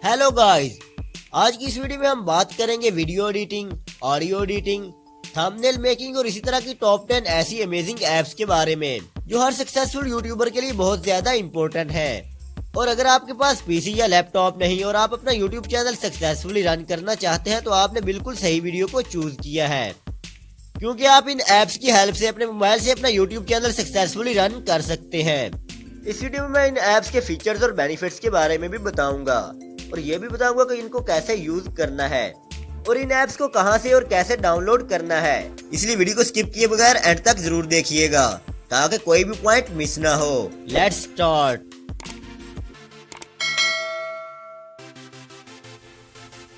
Hello guys, आज की इस वीडियो में हम बात करेंगे video editing, audio editing, thumbnail making और इसी तरह की टॉप 10 ऐसी अमेजिंग एप्स के बारे में जो हर सक्सेसफुल यूट्यूबर के लिए बहुत ज्यादा इम्पोर्टेंट है। और अगर आपके पास पीसी या लैपटॉप नहीं और आप अपना यूट्यूब चैनल सक्सेसफुली रन करना चाहते हैं तो आपने बिल्कुल सही वीडियो को चूज किया है, क्योंकि आप इन एप्स की हेल्प से अपने मोबाइल से अपना यूट्यूब चैनल सक्सेसफुली रन कर सकते हैं। इस वीडियो में मैं इन एप्स के फीचर्स और बेनिफिट्स के बारे में भी बताऊंगा और ये भी बताऊंगा कि इनको कैसे यूज करना है और इन एप्स को कहां से और कैसे डाउनलोड करना है। इसलिए वीडियो को स्किप किए बगैर एंड तक जरूर देखिएगा ताकि कोई भी पॉइंट मिस ना हो। Let's start.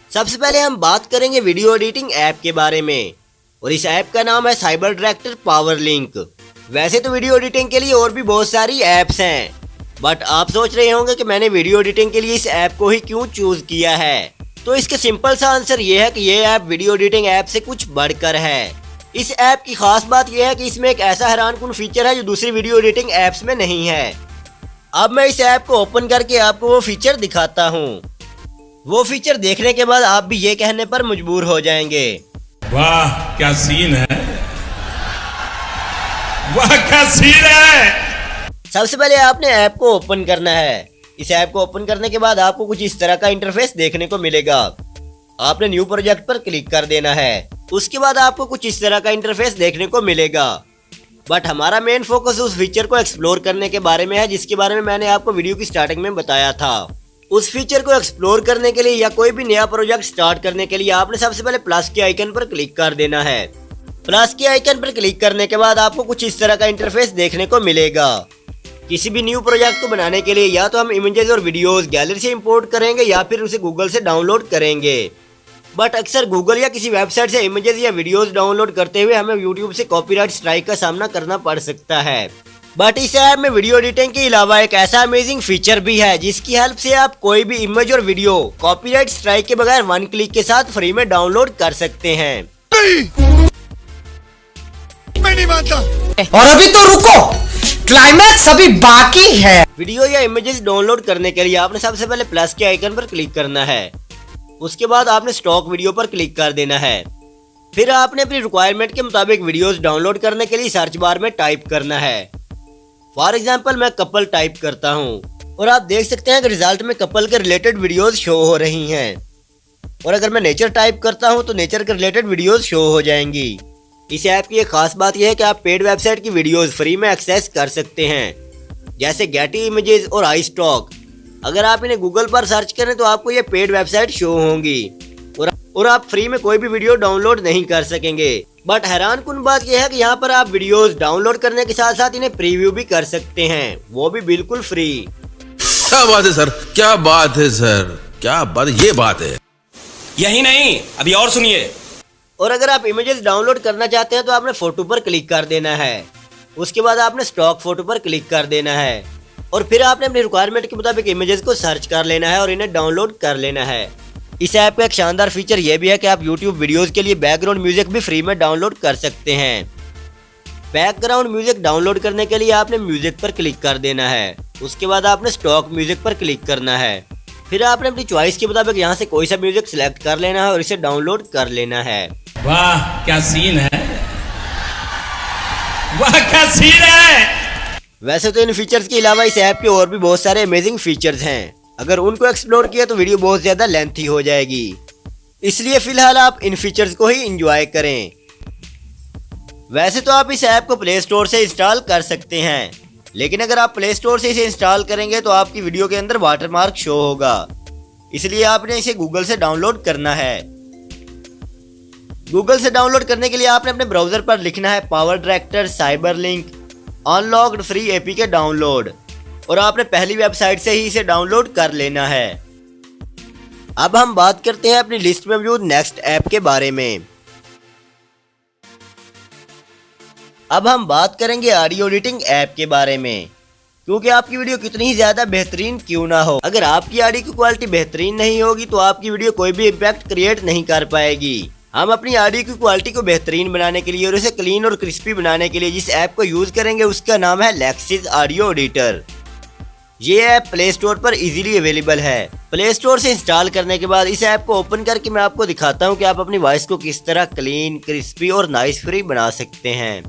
सबसे पहले हम बात करेंगे वीडियो एडिटिंग ऐप के बारे में और इस ऐप का नाम है साइबर डायरेक्टर पावर लिंक। वैसे तो वीडियो एडिटिंग के लिए और भी बहुत सारी ऐप्स हैं, बट आप सोच रहे होंगे कि मैंने वीडियो एडिटिंग के लिए इस ऐप को ही क्यों चूज किया है। तो इसका सिंपल सा आंसर ये है कि ये ऐप वीडियो एडिटिंग ऐप से कुछ बढ़कर है। इस ऐप की खास बात यह है कि इसमें एक ऐसा हैरानकुन फीचर है जो दूसरी वीडियो एडिटिंग ऐप्स में नहीं है। अब मैं इस ऐप को ओपन करके आपको वो फीचर दिखाता हूँ। वो फीचर देखने के बाद आप भी ये कहने पर मजबूर हो जाएंगे, वाह क्या सीन है, वाह क्या सीन है। सबसे पहले आपने ऐप को ओपन करना है। इस ऐप को ओपन करने के बाद आपको कुछ इस तरह का इंटरफेस देखने को मिलेगा। आपने न्यू प्रोजेक्ट पर क्लिक कर देना है। उसके बाद आपको कुछ इस तरह का इंटरफेस देखने को मिलेगा, बट हमारा मेन फोकस उस फीचर को एक्सप्लोर करने के बारे में है जिसके बारे में मैंने आपको वीडियो की स्टार्टिंग में बताया था। उस फीचर को एक्सप्लोर करने के लिए या कोई भी नया प्रोजेक्ट स्टार्ट करने के लिए आपने सबसे पहले प्लस के आइकन पर क्लिक कर देना है। प्लस के आइकन पर क्लिक करने के बाद आपको कुछ इस तरह का इंटरफेस देखने को मिलेगा। किसी भी न्यू प्रोजेक्ट को बनाने के लिए या तो हम इमेजेस और वीडियोस गैलरी से इंपोर्ट करेंगे या फिर उसे गूगल से डाउनलोड करेंगे, बट अक्सर गूगल या किसी वेबसाइट से इमेजेस या वीडियोस डाउनलोड करते हुए हमें यूट्यूब से कॉपीराइट स्ट्राइक का सामना करना पड़ सकता है। बट इस ऐप में वीडियो एडिटिंग के अलावा एक ऐसा अमेजिंग फीचर भी है जिसकी हेल्प से आप कोई भी इमेज और वीडियो कॉपीराइट स्ट्राइक के बगैर 1 क्लिक के साथ फ्री में डाउनलोड कर सकते हैं। मैं नहीं मानता। और अभी तो रुको, क्लाइमैक्स अभी बाकी है। वीडियो या इमेजेस डाउनलोड करने के लिए आपने सबसे पहले प्लस के आइकन पर क्लिक करना है। उसके बाद आपने स्टॉक वीडियो पर क्लिक कर देना है। फिर आपने अपनी रिक्वायरमेंट के मुताबिक वीडियोस डाउनलोड करने के लिए सर्च बार में टाइप करना है। फॉर एग्जाम्पल मैं कपल टाइप करता हूँ और आप देख सकते हैं कि रिजल्ट में कपल के रिलेटेड वीडियोस शो हो रही हैं। और अगर मैं नेचर टाइप करता हूँ तो नेचर के रिलेटेड वीडियोस शो हो जाएंगी। इस ऐप की एक खास बात यह है कि आप पेड वेबसाइट की वीडियोस फ्री में एक्सेस कर सकते हैं, जैसे गेटी इमेजेस और आई स्टॉक। अगर आप इन्हें गूगल पर सर्च करें तो आपको ये पेड वेबसाइट शो होंगी और आप फ्री में कोई भी वीडियो डाउनलोड नहीं कर सकेंगे। बट हैरानकुन बात यह है कि यहाँ पर आप वीडियोस डाउनलोड करने के साथ साथ इन्हें प्रीव्यू भी कर सकते हैं, वो भी बिल्कुल फ्री। क्या बात है सर, क्या बात है सर, क्या बात, ये बात है। यही नहीं, अभी और सुनिए। और अगर आप इमेजेस डाउनलोड करना चाहते हैं तो आपने फोटो पर क्लिक कर देना है। उसके बाद आपने स्टॉक फोटो पर क्लिक कर देना है और फिर आपने अपनी रिक्वायरमेंट के मुताबिक इमेजेस को सर्च कर लेना है और इन्हें डाउनलोड कर लेना है। इस ऐप का एक शानदार फीचर यह भी है कि आप YouTube वीडियोस के लिए बैकग्राउंड म्यूजिक भी फ्री में डाउनलोड कर सकते हैं। बैकग्राउंड म्यूजिक डाउनलोड करने के लिए आपने म्यूजिक पर क्लिक कर देना है। उसके बाद आपने स्टॉक म्यूजिक पर क्लिक करना है। फिर आपने अपनी चॉइस के मुताबिक यहाँ से कोई सा म्यूजिक सिलेक्ट कर लेना है और इसे डाउनलोड कर लेना है। वाह क्या सीन है, वाह क्या सीन है। वैसे तो इन फीचर्स के अलावा इस ऐप के और भी बहुत सारे अमेजिंग फीचर्स हैं। अगर उनको एक्सप्लोर किया तो वीडियो बहुत ज्यादा लेंथी हो जाएगी, इसलिए फिलहाल आप इन फीचर्स को ही एंजॉय करें। वैसे तो आप इस ऐप को प्ले स्टोर से इंस्टॉल कर सकते हैं, लेकिन अगर आप प्ले स्टोर से इसे इंस्टॉल करेंगे तो आपकी वीडियो के अंदर वाटरमार्क शो होगा, इसलिए आपने इसे गूगल से डाउनलोड करना है। गूगल से डाउनलोड करने के लिए आपने अपने ब्राउजर पर लिखना है power director cyber link unlocked free APK download और आपने पहली वेबसाइट से ही इसे डाउनलोड कर लेना है। अब हम बात करते हैं अपनी लिस्ट में मौजूद नेक्स्ट ऐप के बारे में। अब हम बात करेंगे ऑडियो एडिटिंग ऐप के बारे में, क्योंकि आपकी वीडियो कितनी ही ज्यादा बेहतरीन क्यों ना हो, अगर आपकी ऑडियो की क्वालिटी बेहतरीन नहीं होगी तो आपकी वीडियो कोई भी इम्पैक्ट क्रिएट नहीं कर पाएगी। हम अपनी ऑडियो की क्वालिटी को बेहतरीन बनाने के लिए और इसे क्लीन और क्रिस्पी बनाने के लिए जिस ऐप को यूज करेंगे उसका नाम है लेक्सिस ऑडियो एडिटर। ये ऐप प्ले स्टोर पर इजीली अवेलेबल है। प्ले स्टोर से इंस्टॉल करने के बाद इस ऐप को ओपन करके मैं आपको दिखाता हूँ कि आप अपनी वॉइस को किस तरह क्लीन, क्रिस्पी और नॉइस फ्री बना सकते हैं।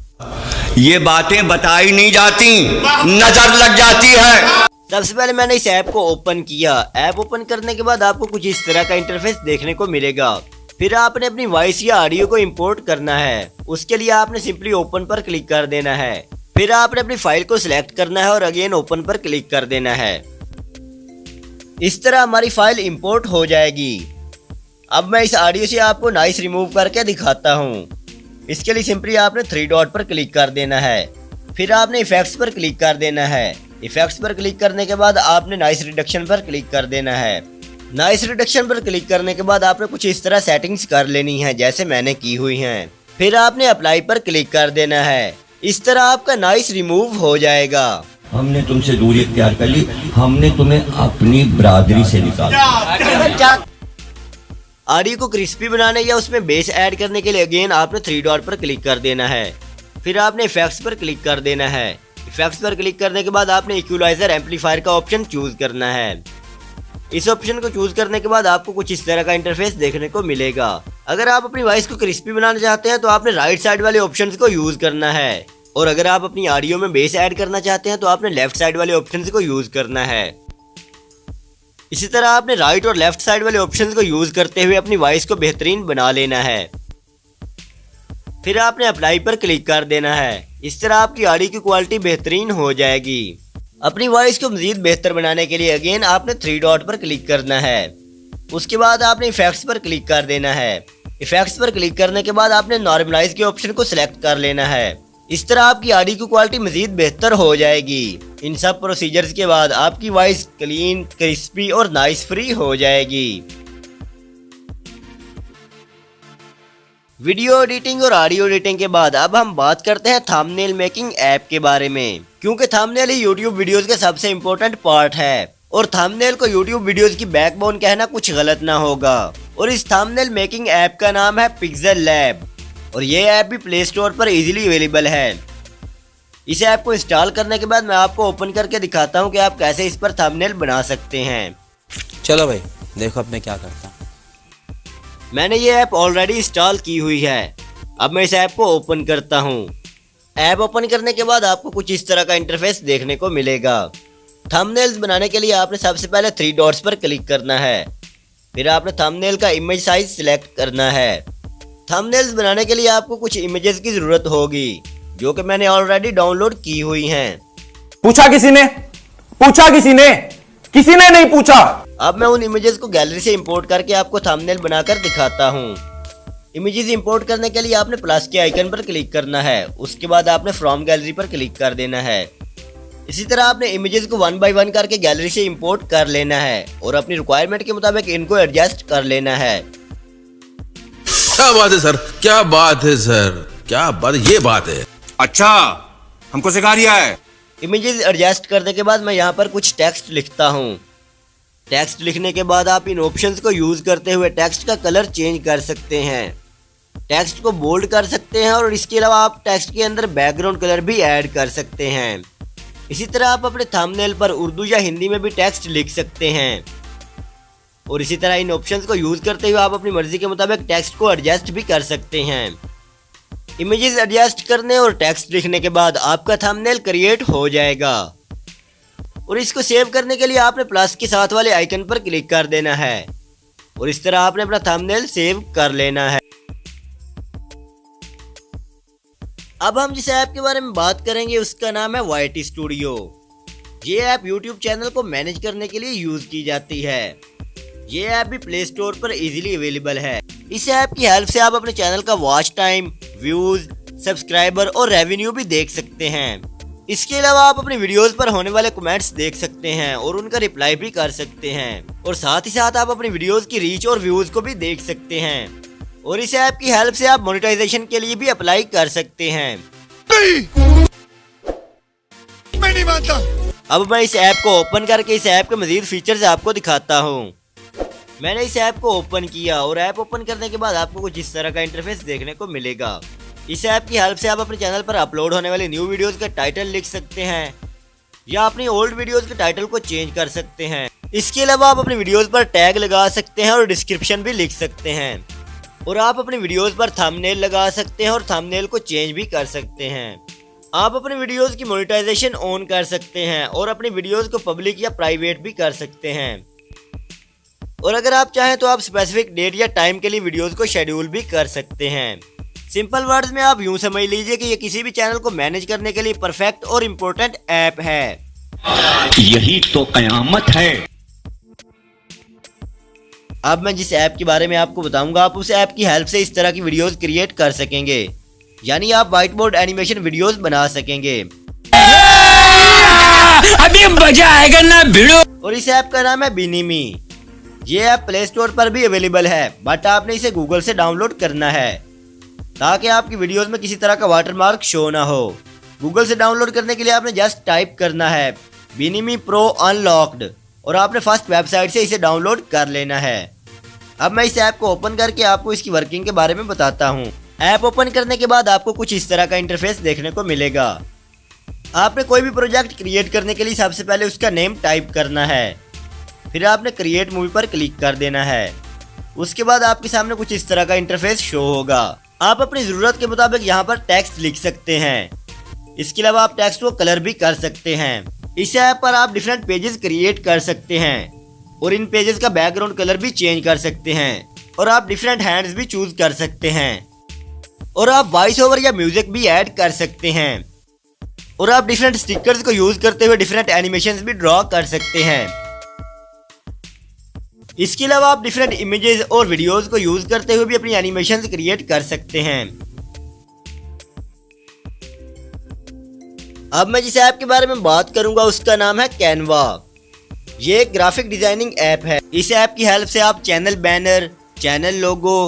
ये बातें बताई नहीं जाती, नजर लग जाती है। सबसे पहले मैंने इस ऐप को ओपन किया। ऐप ओपन करने के बाद आपको कुछ इस तरह का इंटरफेस देखने को मिलेगा। फिर आपने अपनी वॉइस या ऑडियो को इंपोर्ट करना है। उसके लिए आपने सिंपली ओपन पर क्लिक कर देना है। फिर आपने अपनी फाइल को सिलेक्ट करना है और अगेन ओपन पर क्लिक कर देना है। इस तरह हमारी फाइल इंपोर्ट हो जाएगी। अब मैं इस ऑडियो से आपको नॉइस रिमूव करके दिखाता हूँ। इसके लिए सिंपली आपने 3 डॉट पर क्लिक कर देना है। फिर आपने इफेक्ट्स पर क्लिक कर देना है। इफेक्ट्स पर क्लिक करने के बाद आपने नॉइस रिडक्शन पर क्लिक कर देना है। नॉइस रिडक्शन पर क्लिक करने के बाद आपने कुछ इस तरह सेटिंग्स कर लेनी है जैसे मैंने की हुई हैं। फिर आपने अप्लाई पर क्लिक कर देना है। इस तरह आपका नॉइस रिमूव हो जाएगा। हमने तुमसे दूरी इख्तियार कर ली, हमने तुम्हें अपनी बरादरी से निकाला। ऑडियो को क्रिस्पी बनाने या उसमें बेस ऐड करने के लिए अगेन आपने 3 डॉट पर क्लिक कर देना है। फिर आपने इफेक्ट्स पर क्लिक कर देना है। इफेक्ट्स पर क्लिक करने के बाद आपने इक्वलाइजर एम्पलीफायर का ऑप्शन चूज करना है। इस ऑप्शन को चूज करने के बाद आपको कुछ इस तरह का इंटरफेस देखने को मिलेगा। अगर आप अपनी वॉइस को क्रिस्पी बनाना चाहते हैं तो आपने राइट साइड वाले ऑप्शंस को यूज करना है, और अगर आप अपनी ऑडियो में बेस ऐड करना चाहते हैं तो आपने लेफ्ट साइड वाले ऑप्शंस को यूज करना है। इसी तरह आपने राइट और लेफ्ट साइड वाले ऑप्शंस को यूज करते हुए अपनी वॉइस को बेहतरीन बना लेना है। फिर आपने अप्लाई पर क्लिक कर देना है। इस तरह आपकी ऑडियो की क्वालिटी बेहतरीन हो जाएगी। अपनी वॉइस को मजीद बेहतर बनाने के लिए अगेन आपने 3 डॉट पर क्लिक करना है। उसके बाद आपने इफेक्ट्स पर क्लिक कर देना है। इफेक्ट्स पर क्लिक करने के बाद आपने नॉर्मलाइज के ऑप्शन को सिलेक्ट कर लेना है। इस तरह आपकी ऑडियो की क्वालिटी मजीद बेहतर हो जाएगी। इन सब प्रोसीजर्स के बाद आपकी वॉइस क्लीन, क्रिस्पी और नॉइस फ्री हो जाएगी। वीडियो एडिटिंग और ऑडियो एडिटिंग के बाद अब हम बात करते हैं थंबनेल मेकिंग ऐप के बारे में, क्योंकि थंबनेल ही YouTube वीडियोस के सबसे इम्पोर्टेंट पार्ट है और थंबनेल को YouTube वीडियोस की बैकबोन कहना कुछ गलत ना होगा। और इस थंबनेल मेकिंग ऐप का नाम है पिक्सेल लैब और ये ऐप भी प्ले स्टोर पर इजीली अवेलेबल है। इस ऐप को इंस्टॉल करने के बाद मैं आपको ओपन करके दिखाता हूँ कि आप कैसे इस पर थंबनेल बना सकते हैं। चलो भाई देखो अब मैं क्या करता हूँ। मैंने ये ऐप ऑलरेडी इंस्टॉल की हुई है। अब मैं इस ऐप को ओपन करता हूँ। ऐप ओपन करने के बाद आपको कुछ इस तरह का इंटरफेस देखने को मिलेगा। थंबनेल्स बनाने के लिए आपने सबसे पहले 3 डॉट्स पर क्लिक करना है। फिर आपने थंबनेल का इमेज साइज सिलेक्ट करना है। थंबनेल्स बनाने के लिए आपको कुछ इमेजेस की जरूरत होगी जो कि मैंने ऑलरेडी डाउनलोड की हुई हैं। पूछा किसी ने? किसी ने नहीं पूछा। अब मैं उन इमेजेस को गैलरी से इंपोर्ट करके आपको थंबनेल बनाकर दिखाता हूँ। इमेजेस इंपोर्ट करने के लिए आपने प्लस के आइकन पर क्लिक करना है। उसके बाद आपने फ्रॉम गैलरी पर क्लिक कर देना है। इसी तरह आपने इमेजेस को 1 बाय 1 करके गैलरी से इंपोर्ट कर लेना है और अपनी रिक्वायरमेंट के मुताबिक इनको एडजस्ट कर लेना है। क्या बात है सर, क्या बात है सर, क्या बात, ये बात है। अच्छा हमको सिखा रिया है। इमेजेस एडजस्ट करने के बाद मैं यहाँ पर कुछ टेक्स्ट लिखता हूँ। टेक्स्ट लिखने के बाद आप इन ऑप्शंस को यूज करते हुए टेक्स्ट का कलर चेंज कर सकते हैं। टेक्स्ट को बोल्ड कर सकते हैं और इसके अलावा आप टेक्स्ट के अंदर बैकग्राउंड कलर भी ऐड कर सकते हैं। इसी तरह आप अपने थंबनेल पर उर्दू या हिंदी में भी टेक्स्ट लिख सकते हैं और इसी तरह इन ऑप्शंस को यूज करते हुए आप अपनी मर्जी के मुताबिक टेक्स्ट को एडजस्ट भी कर सकते हैं। इमेजेस एडजस्ट करने और टेक्स्ट लिखने के बाद आपका थंबनेल क्रिएट हो जाएगा और इसको सेव करने के लिए आपने प्लस के साथ वाले आइकन पर क्लिक कर देना है और इस तरह आपने अपना थंबनेल सेव कर लेना है। अब हम जिस ऐप के बारे में बात करेंगे उसका नाम है YT स्टूडियो। ये ऐप YouTube चैनल को मैनेज करने के लिए यूज की जाती है। ये ऐप भी प्ले स्टोर पर इजीली अवेलेबल है। इस ऐप की हेल्प से आप अपने चैनल का वॉच टाइम, व्यूज, सब्सक्राइबर और रेवेन्यू भी देख सकते हैं। इसके अलावा आप अपनी वीडियोस पर होने वाले कमेंट्स देख सकते हैं और उनका रिप्लाई भी कर सकते हैं और साथ ही साथ आप अपनी वीडियोस की रीच और व्यूज को भी देख सकते हैं और इस ऐप की हेल्प से आप मोनेटाइजेशन के लिए भी अप्लाई कर सकते हैं। मैं नहीं मानता। अब मैं इस ऐप को ओपन करके इस ऐप के मजीद फीचर्स आपको दिखाता हूँ। मैंने इस ऐप को ओपन किया और ऐप ओपन करने के बाद आपको कुछ इस तरह का इंटरफेस देखने को मिलेगा। इस ऐप की हेल्प से आप अपने चैनल पर अपलोड होने वाली न्यू वीडियोस का टाइटल लिख सकते हैं, या अपनी ओल्ड वीडियोस के टाइटल को चेंज कर सकते हैं। इसके अलावा आप अपनी वीडियोस पर टैग लगा सकते हैं और डिस्क्रिप्शन भी लिख सकते हैं। और आप अपनी वीडियोस पर थंबनेल लगा सकते हैं और थंबनेल को चेंज भी कर सकते हैं। आप अपनी वीडियोस की मोनेटाइजेशन ऑन कर सकते हैं और अपनी वीडियोस को पब्लिक या प्राइवेट भी कर सकते हैं। और अगर आप चाहें तो आप स्पेसिफिक डेट या टाइम के लिए वीडियोस को शेड्यूल भी कर सकते हैं। सिंपल वर्ड्स में आप यूं समझ लीजिए कि ये किसी भी चैनल को मैनेज करने के लिए परफेक्ट और इम्पोर्टेंट ऐप है। यही तो कयामत है। अब मैं जिस ऐप के बारे में आपको बताऊंगा, आप उस ऐप की हेल्प से इस तरह की वीडियोस क्रिएट कर सकेंगे, यानी आप व्हाइट बोर्ड एनिमेशन वीडियोस बना सकेंगे। अभी मजा आएगा ना भिड़ो। और इस ऐप का नाम है बिनिमी। ये ऐप प्ले स्टोर पर भी अवेलेबल है, बट आपने इसे गूगल से डाउनलोड करना है ताकि आपकी वीडियोस में किसी तरह का वाटरमार्क शो ना हो। गूगल से डाउनलोड करने के लिए आपने जस्ट टाइप करना है बिनिमी प्रो अनलॉक्ड और आपने फर्स्ट वेबसाइट से इसे डाउनलोड कर लेना है। अब मैं इस ऐप को ओपन करके आपको इसकी वर्किंग के बारे में बताता हूँ। ऐप ओपन करने के बाद आपको कुछ इस तरह का इंटरफेस देखने को मिलेगा। आपने कोई भी प्रोजेक्ट क्रिएट करने के लिए सबसे पहले उसका नेम टाइप करना है, फिर आपने क्रिएट मूवी पर क्लिक कर देना है। उसके बाद आपके सामने कुछ इस तरह का इंटरफेस शो होगा। आप अपनी ज़रूरत के मुताबिक यहाँ पर टेक्स्ट लिख सकते हैं। इसके अलावा आप टेक्स्ट को कलर भी कर सकते हैं। इस ऐप पर आप डिफरेंट पेजेस क्रिएट कर सकते हैं और इन पेजेस का बैकग्राउंड कलर भी चेंज कर सकते हैं और आप डिफरेंट हैंड्स भी चूज कर सकते हैं और आप वॉइस ओवर या म्यूजिक भी ऐड कर सकते हैं और आप डिफरेंट स्टिकर्स को यूज करते हुए डिफरेंट एनिमेशंस भी ड्रॉ कर सकते हैं। इसके अलावा आप डिफरेंट इमेजेस और वीडियोस को यूज करते हुए भी अपनी एनिमेशंस क्रिएट कर सकते हैं। अब मैं जिस ऐप के बारे में बात करूंगा उसका नाम है कैनवा। ये एक ग्राफिक डिजाइनिंग ऐप है। इस ऐप की हेल्प से आप चैनल बैनर, चैनल लोगो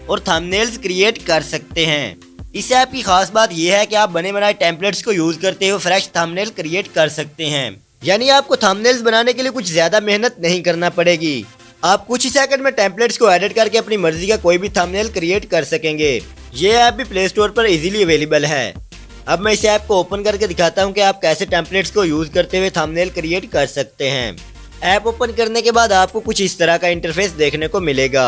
और थंबनेल्स क्रिएट कर सकते हैं। इस ऐप की खास बात यह है कि आप बने बनाए टेम्पलेट्स को यूज करते हुए फ्रेश थंबनेल क्रिएट कर सकते हैं, यानी आपको थंबनेल्स बनाने के लिए कुछ ज्यादा मेहनत नहीं करना पड़ेगी। आप कुछ ही सेकंड में टेम्पलेट्स को एडिट करके अपनी मर्जी का कोई भी थंबनेल क्रिएट कर सकेंगे। ये ऐप भी प्ले स्टोर पर इजीली अवेलेबल है। अब मैं इस ऐप को ओपन करके दिखाता हूँ कि आप कैसे टेम्पलेट्स को यूज करते हुए थंबनेल क्रिएट कर सकते हैं। ऐप ओपन करने के बाद आपको कुछ इस तरह का इंटरफेस देखने को मिलेगा।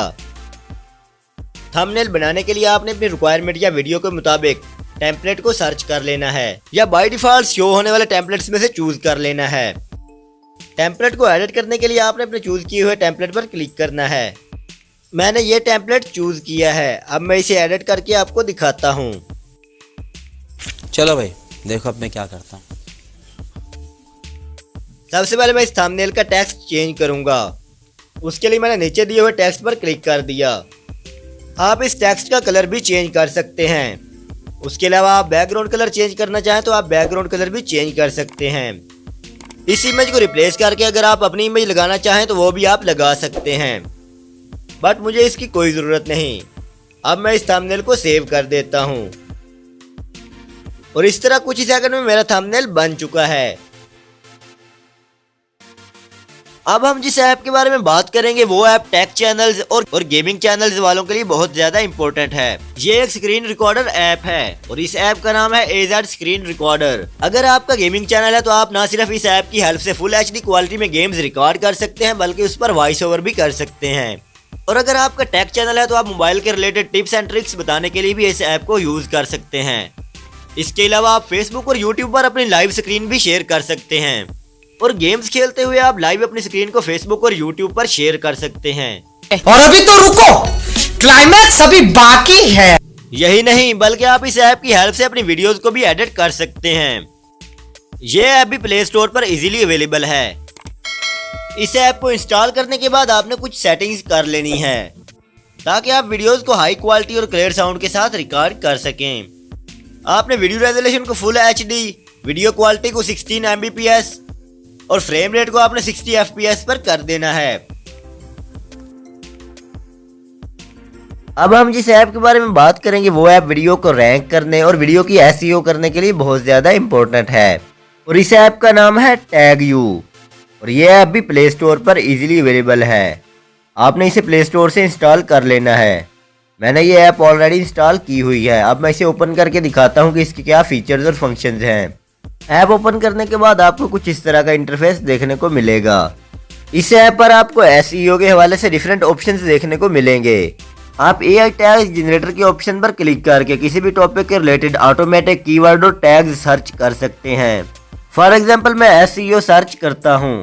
थंबनेल बनाने के लिए आपने अपनी रिक्वायरमेंट या वीडियो के मुताबिक टेम्पलेट को सर्च कर लेना है या बाय डिफॉल्ट शो होने वाले टेम्पलेट्स में से चूज कर लेना है। टेम्पलेट को एडिट करने के लिए आपने अपने चूज किए हुए टेम्पलेट पर क्लिक करना है। मैंने ये टेम्पलेट चूज किया है। अब मैं इसे एडिट करके आपको दिखाता हूँ। चलो भाई देखो अब मैं क्या करता हूँ। सबसे पहले मैं इस थंबनेल का टेक्स्ट चेंज करूंगा। उसके लिए मैंने नीचे दिए हुए टेक्स्ट पर क्लिक कर दिया। आप इस टेक्स्ट का कलर भी चेंज कर सकते हैं। उसके अलावा आप बैकग्राउंड कलर चेंज करना चाहें तो आप बैकग्राउंड कलर भी चेंज कर सकते हैं। इस इमेज को रिप्लेस करके अगर आप अपनी इमेज लगाना चाहें तो वो भी आप लगा सकते हैं, बट मुझे इसकी कोई ज़रूरत नहीं। अब मैं इस थंबनेल को सेव कर देता हूँ और इस तरह कुछ ही सेकंड में मेरा थंबनेल बन चुका है। अब हम जिस ऐप के बारे में बात करेंगे वो ऐप टेक चैनल्स और गेमिंग चैनल्स वालों के लिए बहुत ज्यादा इंपॉर्टेंट है। ये एक स्क्रीन रिकॉर्डर ऐप है और इस ऐप का नाम है AZ स्क्रीन रिकॉर्डर। अगर आपका गेमिंग चैनल है तो आप ना सिर्फ इस ऐप की हेल्प से फुल HD क्वालिटी में गेम्स रिकॉर्ड कर सकते हैं बल्कि उस पर वॉइस ओवर भी कर सकते हैं। और अगर आपका टेक चैनल है तो आप मोबाइल के रिलेटेड टिप्स एंड ट्रिक्स बताने के लिए भी इस ऐप को यूज कर सकते हैं। इसके अलावा आप फेसबुक और यूट्यूब पर अपनी लाइव स्क्रीन भी शेयर कर सकते हैं और गेम्स खेलते हुए आप लाइव अपनी स्क्रीन को फेसबुक और यूट्यूब पर शेयर कर सकते हैं। और अभी तो रुको, क्लाइमैक्स अभी बाकी है। यही नहीं बल्कि आप इस ऐप की हेल्प से अपनी वीडियोस को भी एडिट कर सकते हैं। ये ऐप भी प्ले स्टोर पर इजीली अवेलेबल है। इस ऐप को इंस्टॉल करने के बाद आपने कुछ सेटिंग्स कर लेनी है ताकि आप वीडियोस को हाई क्वालिटी और क्लियर साउंड के साथ रिकॉर्ड कर सकें। आपने वीडियो रेजोल्यूशन को फुल HD, वीडियो क्वालिटी को 16 Mbps और फ्रेम रेट को आपने 60 FPS पर कर देना है। अब हम जिस ऐप के बारे में बात करेंगे वो ऐप वीडियो को रैंक करने और वीडियो की SEO करने के लिए बहुत ज़्यादा इंपॉर्टेंट है और इस ऐप का नाम है TagU और ये ऐप भी प्ले स्टोर पर इजीली अवेलेबल है। आपने इसे प्ले स्टोर से इंस्टॉल कर लेना है। मैंने ये ऐप ऑलरेडी इंस्टॉल की हुई है। अब मैं इसे ओपन करके दिखाता हूँ कि इसके क्या फीचर्स और फंक्शंस हैं। ऐप ओपन करने के बाद आपको कुछ इस तरह का इंटरफेस देखने को मिलेगा। इस ऐप पर आपको SEO के हवाले से डिफरेंट ऑप्शंस देखने को मिलेंगे। आप AI टैग्स जनरेटर के ऑप्शन पर क्लिक करके किसी भी टॉपिक के रिलेटेड ऑटोमेटिक कीवर्ड और टैग्स सर्च कर सकते हैं। फॉर एग्जांपल मैं SEO सर्च करता हूं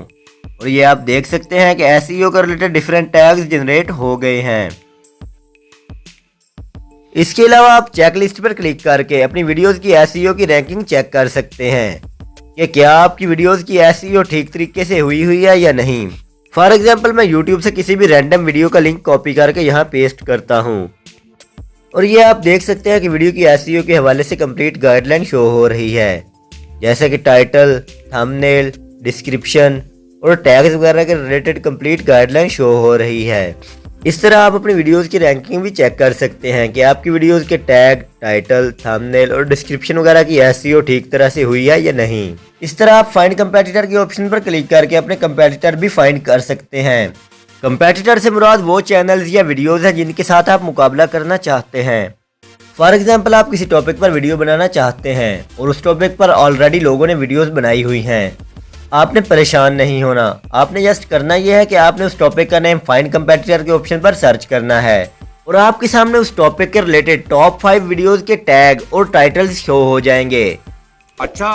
और ये आप देख सकते हैं कि SEO के रिलेटेड डिफरेंट टैग्स जनरेट हो गए हैं। इसके अलावा आप चेकलिस्ट पर क्लिक करके अपनी वीडियोस की SEO की रैंकिंग चेक कर सकते हैं कि क्या आपकी वीडियोस की SEO ठीक तरीके से हुई है या नहीं। फॉर एग्जांपल मैं YouTube से किसी भी रैंडम वीडियो का लिंक कॉपी करके यहाँ पेस्ट करता हूँ और ये आप देख सकते हैं कि वीडियो की SEO के हवाले से कंप्लीट गाइडलाइन शो हो रही है, जैसे कि टाइटल, थंबनेल, डिस्क्रिप्शन और टैग्स वगैरह के रिलेटेड कंप्लीट गाइडलाइन शो हो रही है। इस तरह आप अपनी वीडियोस की रैंकिंग भी चेक कर सकते हैं कि आपकी वीडियोस के टैग, टाइटल, थंबनेल और डिस्क्रिप्शन वगैरह की SEO ठीक तरह से हुई है या नहीं। इस तरह आप फाइंड कंपेटिटर के ऑप्शन पर क्लिक करके अपने कंपेटिटर भी फाइंड कर सकते हैं। कंपेटिटर से मुराद वो चैनल्स या वीडियोस हैं जिनके साथ आप मुकाबला करना चाहते हैं। फॉर एग्जाम्पल आप किसी टॉपिक पर वीडियो बनाना चाहते हैं और उस टॉपिक पर ऑलरेडी लोगों ने वीडियोस बनाई हुई हैं। आपने परेशान नहीं होना, आपने जस्ट करना यह है कि आपने उस टॉपिक का नेम फाइंड कंपेटिटर के ऑप्शन पर सर्च करना है और आपके सामने उस टॉपिक के रिलेटेड टॉप 5 वीडियोस के टैग और टाइटल्स शो हो जाएंगे। अच्छा,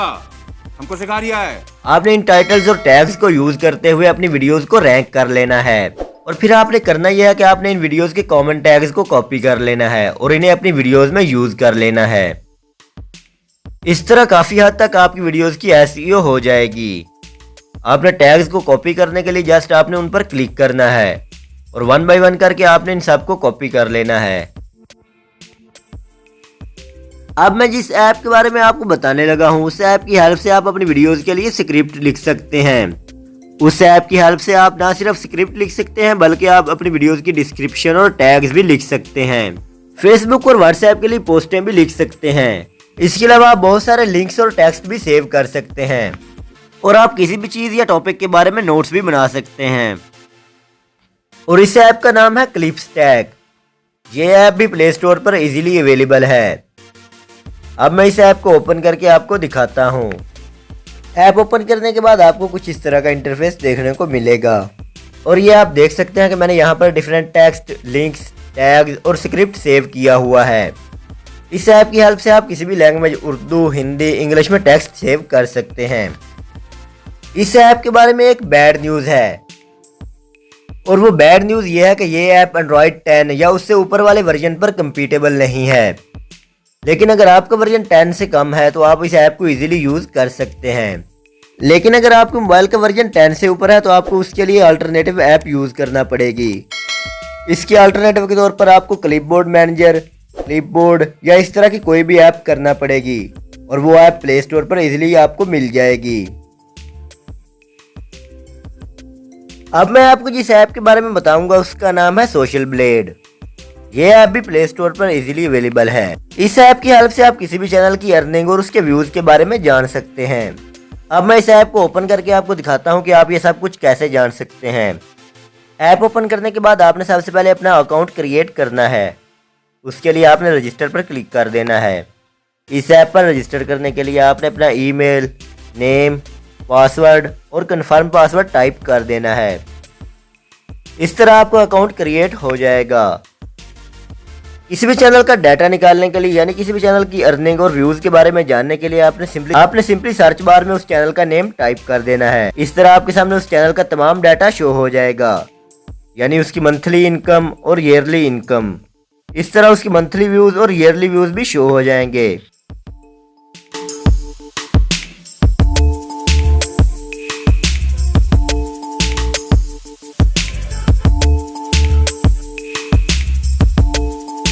हमको सिखा रिया है। आपने इन टाइटल्स और टैग्स को यूज करते हुए अपनी वीडियोस को रैंक कर लेना है और फिर आपने करना यह है कि आपने इन वीडियोस के कॉमन टैग्स को कॉपी कर लेना है और इन्हें अपनी वीडियोस में यूज कर लेना है। इस तरह काफी हद तक आपकी वीडियोस की SEO हो जाएगी। आपने टैग्स को कॉपी करने के लिए जस्ट आपने उन पर क्लिक करना है और 1 बाय 1 करके आपने इन सबको कॉपी कर लेना है। अब मैं जिस ऐप के बारे में आपको बताने लगा हूँ उस ऐप की हेल्प से आप अपनी वीडियोस के लिए स्क्रिप्ट लिख सकते हैं। उस ऐप की हेल्प से आप ना सिर्फ स्क्रिप्ट लिख सकते हैं बल्कि आप अपनी वीडियोस की डिस्क्रिप्शन और टैग्स भी लिख सकते हैं। फेसबुक और व्हाट्सएप के लिए पोस्टें भी लिख सकते हैं। इसके अलावा आप बहुत सारे लिंक्स और टेक्स्ट भी सेव कर सकते हैं और आप किसी भी चीज या टॉपिक के बारे में नोट्स भी बना सकते हैं। और इस ऐप का नाम है क्लिपस्टैक। ये ऐप भी प्ले स्टोर पर इजीली अवेलेबल है। अब मैं इस ऐप को ओपन करके आपको दिखाता हूँ। ऐप ओपन करने के बाद आपको कुछ इस तरह का इंटरफेस देखने को मिलेगा और ये आप देख सकते हैं कि मैंने यहाँ पर डिफरेंट टेक्स्ट, लिंक्स, टैग्स और स्क्रिप्ट सेव किया हुआ है। इस ऐप की हेल्प से आप किसी भी लैंग्वेज, उर्दू, हिंदी, इंग्लिश में टेक्स्ट सेव कर सकते हैं। इस ऐप के बारे में एक बैड न्यूज़ है और वो बैड न्यूज़ ये है कि ये ऐप Android 10 या उससे ऊपर वाले वर्जन पर कंपैटिबल नहीं है। लेकिन अगर आपका वर्जन 10 से कम है तो आप इस ऐप को इजीली यूज़ कर सकते हैं। लेकिन अगर आपके मोबाइल का वर्जन 10 से ऊपर है तो आपको उसके लिए अल्टरनेटिव ऐप यूज़ करना पड़ेगी। इसके अल्टरनेटिव के तौर पर आपको क्लिपबोर्ड मैनेजर, क्लिपबोर्ड या इस तरह की कोई भी ऐप करना पड़ेगी और वो ऐप प्ले स्टोर पर इजीली आपको मिल जाएगी। अब मैं आपको जिस ऐप के बारे में बताऊंगा उसका नाम है सोशल ब्लेड। ये ऐप भी प्ले स्टोर पर इजीली अवेलेबल है। इस ऐप की हेल्प से आप किसी भी चैनल की अर्निंग और उसके व्यूज के बारे में जान सकते हैं। अब मैं इस ऐप को ओपन करके आपको दिखाता हूँ कि आप ये सब कुछ कैसे जान सकते हैं। ऐप ओपन करने के बाद आपने सबसे पहले अपना अकाउंट क्रिएट करना है। उसके लिए आपने रजिस्टर पर क्लिक कर देना है। इस ऐप पर रजिस्टर करने के लिए आपने अपना ईमेल, नेम, पासवर्ड और कंफर्म पासवर्ड टाइप कर देना है। इस तरह आपका अकाउंट क्रिएट हो जाएगा। किसी भी चैनल का डाटा निकालने के लिए यानी किसी भी चैनल की अर्निंग और व्यूज के बारे में जानने के लिए आपने सिंपली सर्च बार में उस चैनल का नेम टाइप कर देना है। इस तरह आपके सामने उस चैनल का तमाम डाटा शो हो जाएगा, यानी उसकी मंथली इनकम और ईयरली इनकम। इस तरह उसकी मंथली व्यूज और ईयरली व्यूज भी शो हो जाएंगे।